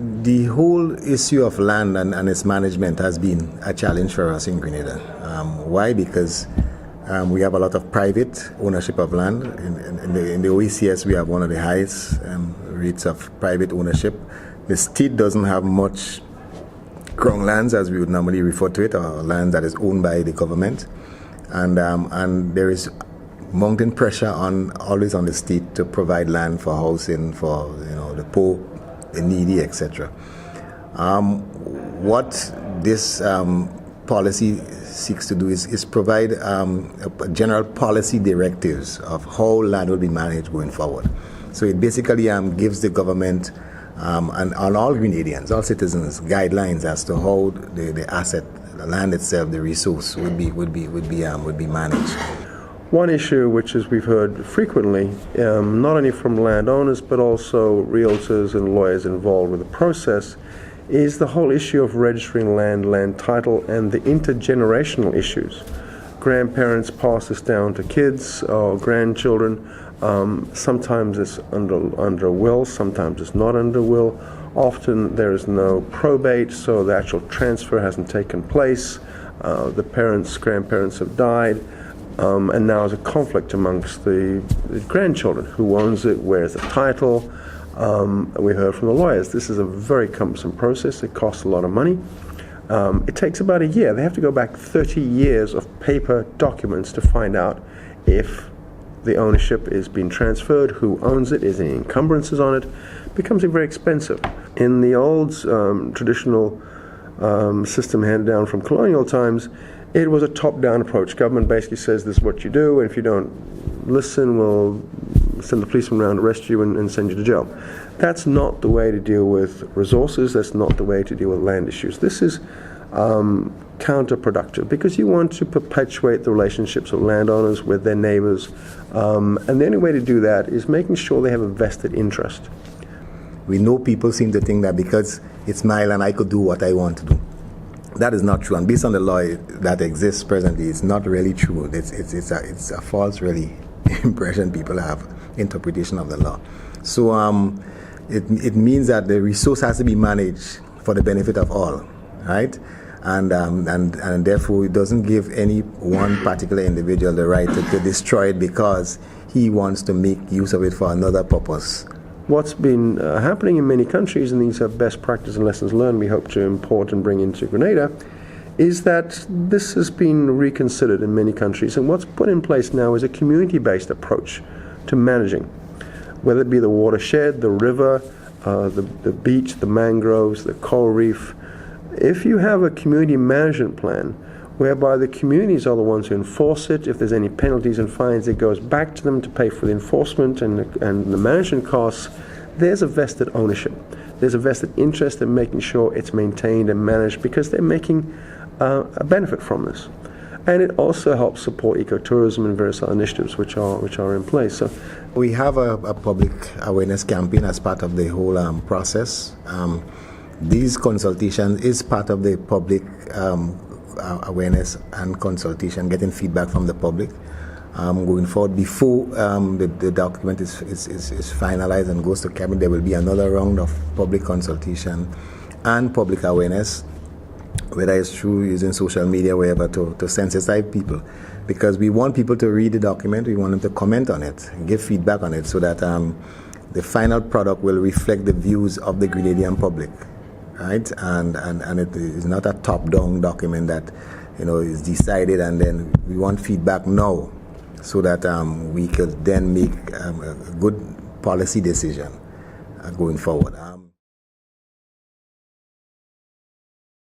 The whole issue of land and its management has been a challenge for us in Grenada. Why? Because we have a lot of private ownership of land. In the OECS, we have one of the highest rates of private ownership. The state doesn't have much ground lands, as we would normally refer to it, or land that is owned by the government. And there is mounting pressure always on the state to provide land for housing, for the poor, the needy, etc. What this policy seeks to do is provide a general policy directives of how land will be managed going forward. So it basically gives the government and all Grenadians, all citizens, guidelines as to how the asset, the land itself, the resource would be managed. One issue which is we've heard frequently, not only from landowners but also realtors and lawyers involved with the process, is the whole issue of registering land title, and the intergenerational issues. Grandparents pass this down to kids or grandchildren. Sometimes it's under a will, sometimes it's not under will. Often there is no probate, so the actual transfer hasn't taken place. The grandparents have died. And now there's a conflict amongst the grandchildren. Who owns it? Where's the title? We heard from the lawyers. This is a very cumbersome process. It costs a lot of money. It takes about a year. They have to go back 30 years of paper documents to find out if the ownership is being transferred, who owns it, is there any encumbrances on it. It becomes very expensive. In the old traditional system handed down from colonial times, it was a top-down approach. Government basically says this is what you do, and if you don't listen, we'll send the policeman around, arrest you, and send you to jail. That's not the way to deal with resources. That's not the way to deal with land issues. This is counterproductive, because you want to perpetuate the relationships of landowners with their neighbors, and the only way to do that is making sure they have a vested interest. We know people seem to think that because it's my land, I could do what I want to do. That is not true, and based on the law that exists presently, it's not really true. It's a false, really, impression people have, interpretation of the law. So it means that the resource has to be managed for the benefit of all, right? And therefore it doesn't give any one particular individual the right to destroy it because he wants to make use of it for another purpose. What's been happening in many countries, and these are best practice and lessons learned we hope to import and bring into Grenada, is that this has been reconsidered in many countries, and what's put in place now is a community-based approach to managing, whether it be the watershed, the river, the beach, the mangroves, the coral reef. If you have a community management plan whereby the communities are the ones who enforce it, if there's any penalties and fines, it goes back to them to pay for the enforcement and the management costs, there's a vested ownership. There's a vested interest in making sure it's maintained and managed, because they're making a benefit from this. And it also helps support ecotourism and various other initiatives which are in place. So we have a public awareness campaign as part of the whole process. These consultations is part of the public awareness and consultation, getting feedback from the public going forward. Before the document is finalized and goes to cabinet, there will be another round of public consultation and public awareness, whether it's through using social media, wherever, to sensitize people, because we want people to read the document, we want them to comment on it, give feedback on it, so that the final product will reflect the views of the Grenadian public. Right, and it is not a top-down document that is decided, and then we want feedback now, so that we could then make a good policy decision going forward.